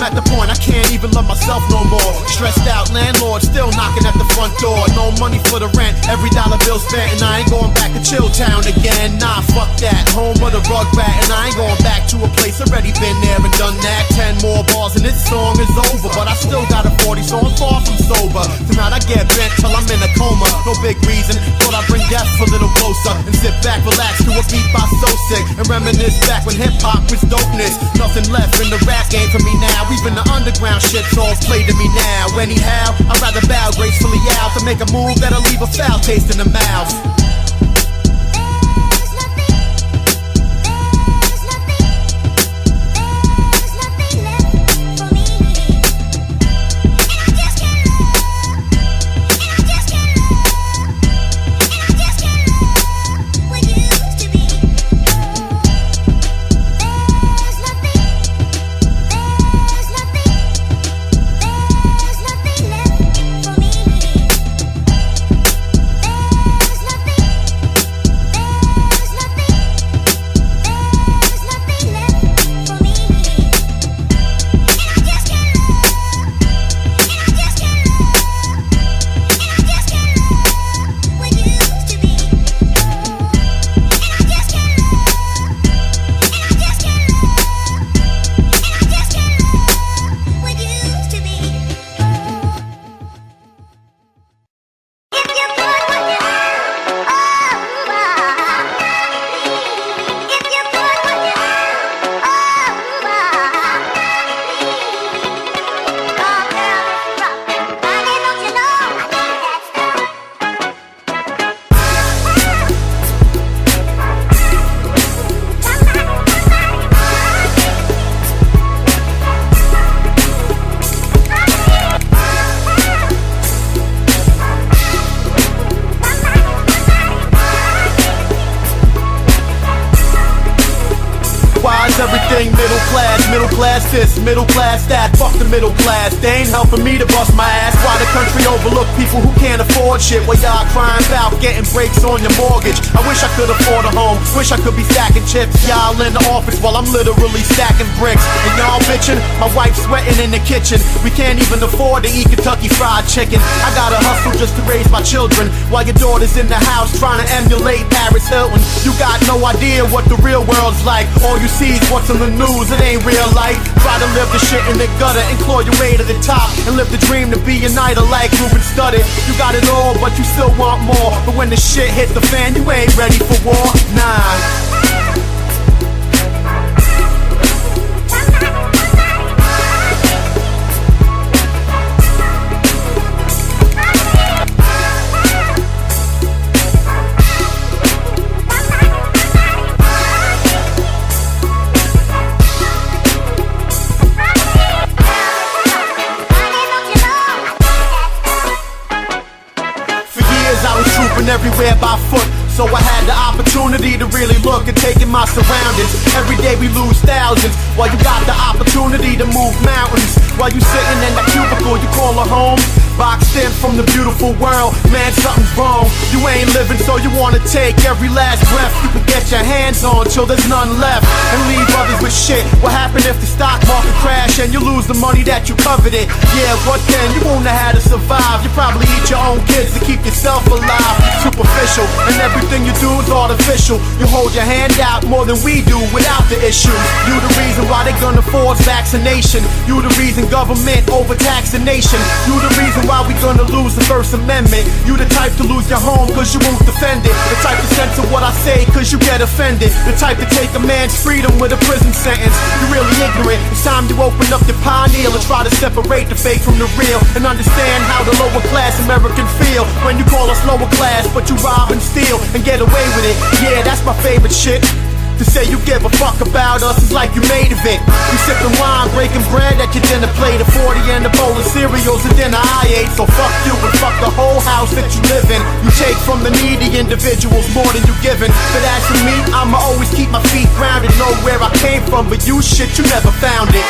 At the point I can't even love myself no more. Stressed out landlord still knocking at the front door. No money for the rent, every dollar bill spent, and I ain't going back to Chilltown again. Nah, fuck that, home of the rug rat, and I ain't going back to a place already been there and done that. 10 more bars and this song is over, but I still got a 40, so I'm far from sober. Tonight I get bent till I'm in a coma. No big reason, thought I'd bring death a little closer and sit back, relax to a beat by So Sick, and reminisce back when hip-hop was dopeness. Nothing left in the rap game for me now. Even the underground shit's all played to me now. Anyhow, I'd rather bow gracefully out to make a move that'll leave a foul taste in the mouth. this, middle class that, fuck the middle class. They ain't helping me to bust my ass. Why the country overlook people who can't afford shit? While y'all crying about getting breaks on your mortgage. I wish I could afford a home, wish I could be stacking chips. Y'all in the office while I'm literally stacking bricks. And y'all bitching, my wife's sweating in the kitchen. We can't even afford to eat Kentucky Fried Chicken. I gotta hustle just to raise my children, while your daughter's in the house trying to emulate Paris Hilton. You got no idea what the real world's like. All you see is what's in the news, it ain't real life. Try to live the shit in the gutter and claw your way to the top, and live the dream to be an idol like Ruben Studdard. You got it all, but you still want more. But when the shit hits the fan, you ain't ready for war. Nah. Everywhere by foot, so I had the opportunity to really look and take in my surroundings. Every day we lose thousands, while you got the opportunity to move mountains. While you sitting in that cubicle you call a home, boxed in from the beautiful world, man, something's wrong. You ain't living, so you wanna take every last breath you can get your hands on till there's none left, and leave others with shit. What happened if the stock market crash and you lose the money that you coveted? Yeah, what then? You won't know how to survive. You probably eat your own kids to keep yourself alive. Superficial, and everything you do is artificial. You hold your hand out more than we do without the issues. You the reason why they gonna force vaccination. You the reason government overtax the nation. You the reason why we gonna lose the First Amendment. You the type to lose your home cause you won't defend it. The type to censor what I say cause you get offended. The type to take a man's freedom with a prison sentence. You're really ignorant. It's time to open up your pineal and try to separate the fake from the real, and understand how the lower class American feel when you call us lower class but you rob and steal and get away with it. Yeah, that's my favorite shit. To say you give a fuck about us is like you made of it. You sipping wine, breaking bread at your dinner plate, a 40 and a bowl of cereals and dinner I ate. So fuck you and fuck the whole house that you live in. You take from the needy individuals more than you giving. But as for me, I'ma always keep my feet grounded. Know where I came from, but you shit, you never found it.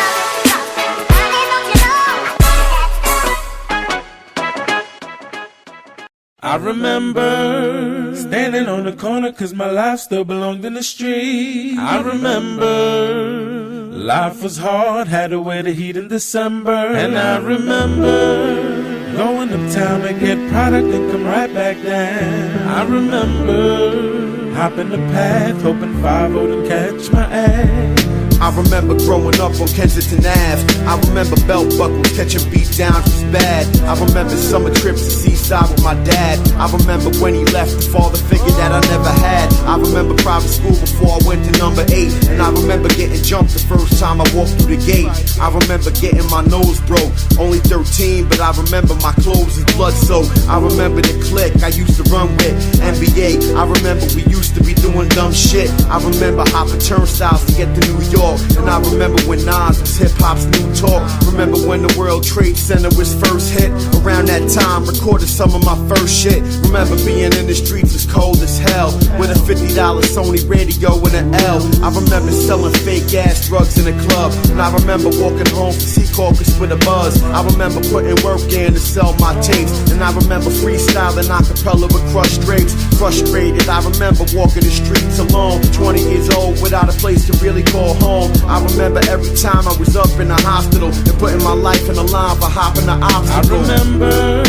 I remember standing on the corner cause my life still belonged in the street. I remember life was hard, had to wear the heat in December. And I remember going uptown to get product and come right back down. I remember hopping the path, hoping 5-0 to catch my ass. I remember growing up on Kensington Ave. I remember belt buckles catching beat down was bad. I remember summer trips to Seaside with my dad. I remember when he left the father figure that I never had. I remember private school before I went to number 8. And I remember getting jumped the first time I walked through the gate. I remember getting my nose broke. Only 13, but I remember my clothes is blood soaked. I remember the clique I used to run with, NBA. I remember we used to be doing dumb shit. I remember hopping turnstiles to get to New York. And I remember when Nas was hip-hop's new talk. Remember when the World Trade Center was first hit. Around that time, recorded some of my first shit. Remember being in the streets was cold as hell, with a $50 Sony radio and an L. I remember selling fake-ass drugs in the club. And I remember walking home from Sea Caucus with a buzz. I remember putting work in to sell my tapes. And I remember freestyling acapella with crushed drapes. Frustrated, I remember walking the streets alone, 20 years old without a place to really call home. I remember every time I was up in the hospital and putting my life in the line for hopping the obstacle. I remember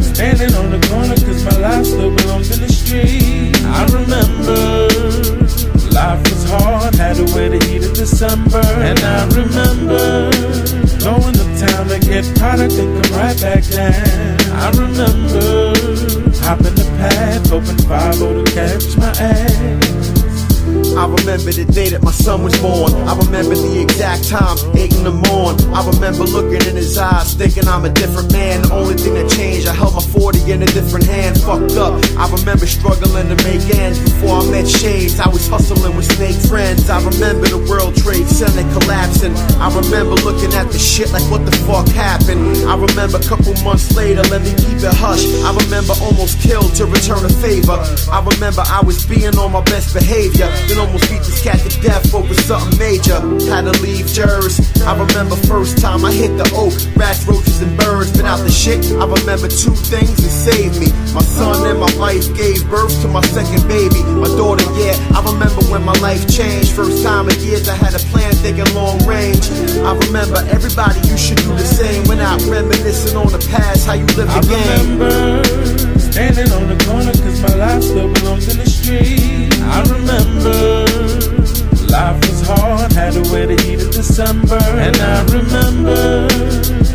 standing on the corner cause my life still belongs in the street. I remember life was hard, had to wear the heat in December. And I remember going uptown to get product and come right back down. I remember hopping the path, hoping 5-0 to catch my ass. I remember the day that my son was born. I remember the exact time, 8 in the morning. I remember looking in his eyes, thinking I'm a different man. The only thing that changed, I held my 40 in a different hand, fucked up. I remember struggling to make ends before I met Shades. I was hustling with snake friends. I remember the World Trade Center collapsing. I remember looking at the shit like what the fuck happened. I remember a couple months later, let me keep it hush. I remember almost killed to return a favor. I remember I was being on my best behavior, then almost beat this cat to death over something major. Had to leave Jers. I remember first time I hit the oak, rats, roaches, and birds. Been out the shit. I remember two things that saved me. My son and my wife gave birth to my second baby. My daughter, yeah. I remember when my life changed. First time in years I had a plan thinking long range. I remember everybody, you should do the same. We're not reminiscing on the past, how you live the game. I remember standing on the corner cause my life still belongs in the street. I remember life was hard, had to wear the heat of December. And I remember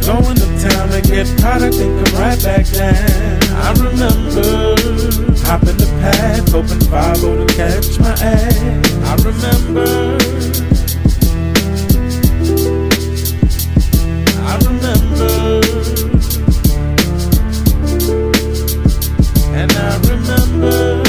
going uptown to get product and come right back down. I remember hopping the pad, hoping 5-0 to catch my ass. I remember and I remember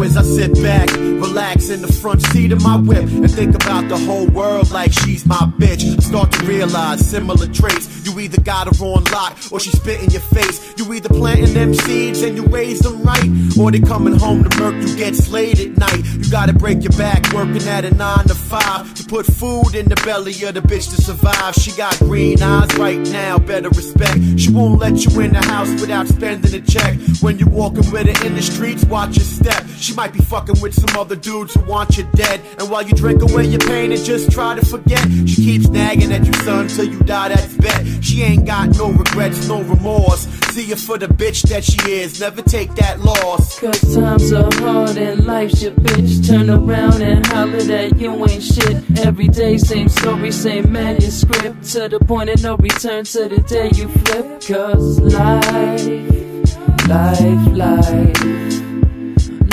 As I sit back, relax in the front seat of my whip and think about the whole world like she's my bitch, I start to realize similar traits. You either got her on lock or she spit in your face. You either planting them seeds and you raise them right, or they coming home to murk you, get slayed at night. You gotta break your back working at a 9 to 5 to put food in the belly of the bitch to survive. She got green eyes right now, better respect. She won't let you in the house without spending a check. When you walking with her in the streets, watch your step. She might be fucking with some other dudes who want you dead. And while you drink away your pain and just try to forget, she keeps nagging at you, son, till you die, that's bet. She ain't got no regrets, no remorse. See her for the bitch that she is, never take that loss. Cause times are hard and life's your bitch. Turn around and holler that you ain't shit. Every day, same story, same manuscript. To the point of no return to the day you flip. Cause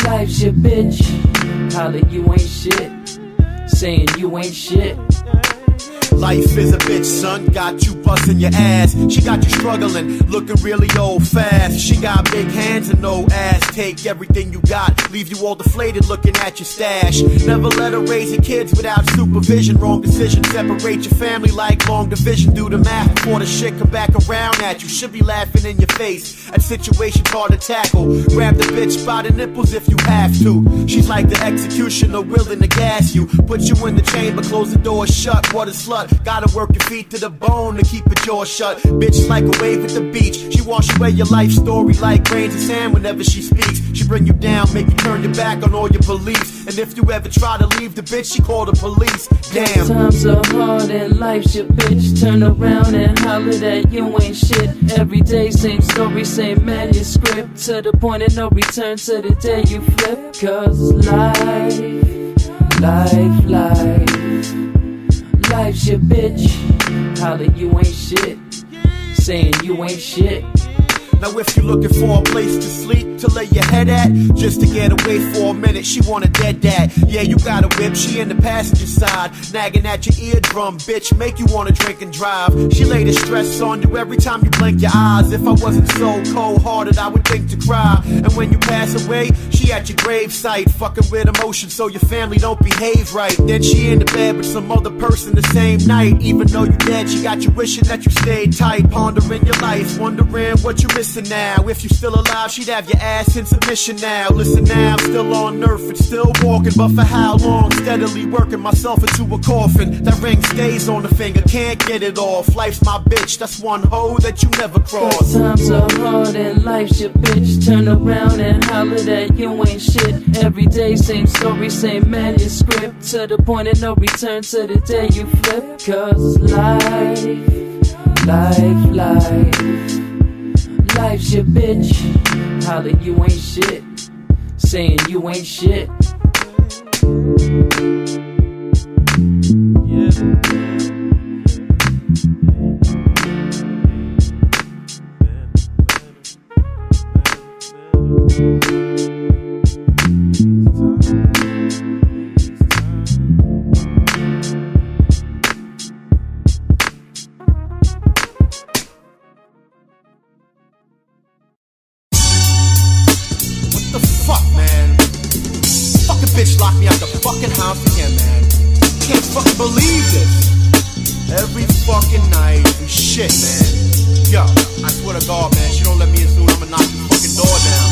life's your bitch. Holler you ain't shit. Saying you ain't shit. Life is a bitch, son, got you busting your ass. She got you struggling, looking really old fast. She got big hands and no ass. Take everything you got, leave you all deflated looking at your stash. Never let her raise your kids without supervision. Wrong decision, separate your family like long division. Do the math before the shit come back around at you. Should be laughing in your face at situations hard to tackle. Grab the bitch by the nipples if you have to. She's like the executioner willing to gas you. Put you in the chamber, close the door shut. What a slut. Gotta work your feet to the bone to keep your jaw shut. Bitch like a wave at the beach. She wash away your life story like grains of sand whenever she speaks. She bring you down, make you turn your back on all your beliefs. And if you ever try to leave the bitch, she call the police. Damn. Times are hard and life's your bitch. Turn around and holler that you ain't shit. Every day, same story, same manuscript. To the point of no return to the day you flip. Cause life's your bitch. Holler you ain't shit. Saying you ain't shit. Now if you're looking for a place to sleep, to lay your head at, just to get away for a minute, she want a dead dad. Yeah, you got a whip, she in the passenger side, nagging at your eardrum, bitch, make you wanna drink and drive. She lay the stress on you every time you blink your eyes. If I wasn't so cold-hearted, I would instinct to cry. And when you pass away, she at your gravesite, fucking with emotion so your family don't behave right. Then she in the bed with some other person the same night. Even though you dead, she got you wishing that you stayed tight. Pondering your life, wondering what you're missing now. If you still alive, she'd have your ass in submission now. Listen now, still on earth and still walking, but for how long? Steadily working myself into a coffin. That ring stays on the finger, can't get it off. Life's my bitch, that's one hoe that you never cross. Times are hard and life's your bitch. Turn around and holler that you ain't shit. Every day, same story, same manuscript. To the point of no return, to the day you flip. Cause life's your bitch. Holler you ain't shit, saying you ain't shit. Bitch locked me out the fucking house again, man. Can't fucking believe this. Every fucking night and shit, man. Yo, I swear to God, man, she don't let me in soon, I'ma knock the fucking door down.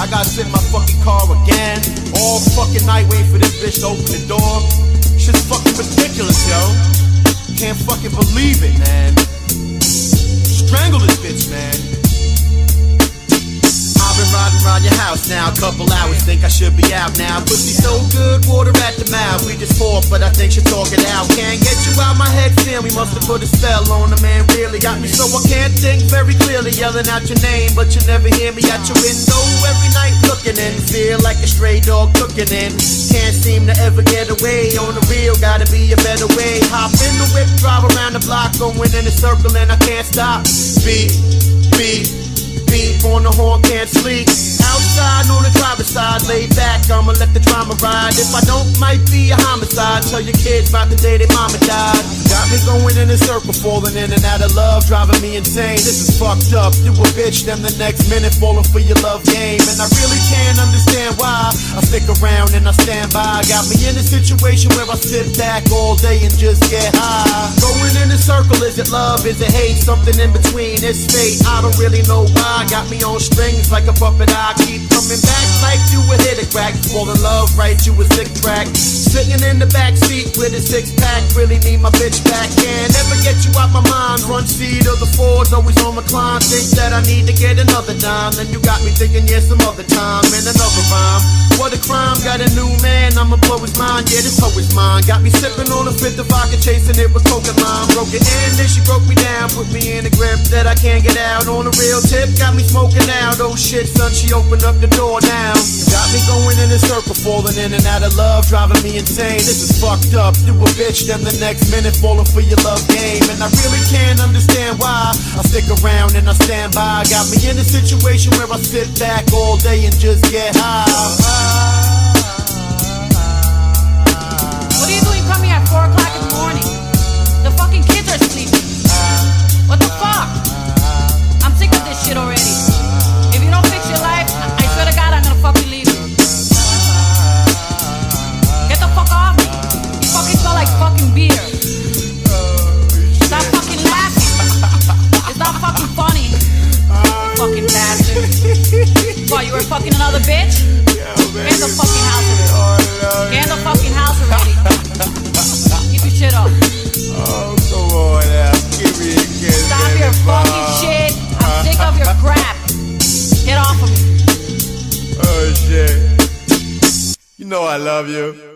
I gotta sit in my fucking car again, all fucking night waiting for this bitch to open the door. Shit's fucking ridiculous, yo. Can't fucking believe it, man. Strangle this bitch, man. I've been riding around your house now a couple hours, think I should be out now. Pussy so good, water at the mouth. We just fought, but I think she talk it out. Can't get you out my head, feel we must have put a spell on the man. Really got me so I can't think very clearly. Yelling out your name, but you never hear me at your window every night looking in. Feel like a stray dog cooking in. Can't seem to ever get away. On the real, gotta be a better way. Hop in the whip, drive around the block, going in a circle and I can't stop. Beep, on the horn, can't sleep. Outside on the driver's side, laid back, I'ma let the drama ride. If I don't, might be a homicide. Tell your kids about the day their mama died. Got me going in a circle, falling in and out of love, driving me insane. This is fucked up. You a bitch, then the next minute falling for your love game. And I really can't understand why I stick around and I stand by. Got me in a situation where I sit back all day and just get high. Going in a circle, is it love, is it hate? Something in between, it's fate, I don't really know why. Got me on strings like a puppet, I keep coming back like you a hit a crack. Fall in love, right, you a sick track. Sitting in the back seat with a six-pack, really need my bitch back. Can't never get you out my mind. Front seat of the Ford's always on recline. Think that I need to get another dime. Then you got me thinking, yeah, some other time. And another rhyme, what a crime. Got a new man, I'ma blow his mind. Yeah, this hoe is mine. Got me sipping on a fifth of vodka, chasing it with coca lime. Broke it in, then she broke me down. Put me in a grip that I can't get out. On a real tip, got me smoking out. Oh shit, son, she opened up the door now. Got me going in a circle, falling in and out of love, driving me insane. This is fucked up. You a bitch, then the next minute falling for your love game. And I really can't understand why I stick around and I stand by. Got me in a situation where I sit back all day and just get high. What are you doing coming at 4 o'clock in the morning? The fucking kids are sleeping. What the fuck? I'm sick of this shit already. If you don't fix your life, I swear to God I'm gonna fucking leave you. Get the fuck off me. You fucking smell like fucking beer. Stop fucking laughing. It's not fucking funny. You fucking bastard. What, you were fucking another bitch? Get in the fucking house already. Get in the fucking house already. Keep your shit up. Oh, come on now. Give me a kiss. Stop your fucking shit. I'm sick of your crap. Get off of me. Oh, shit. You know I love you.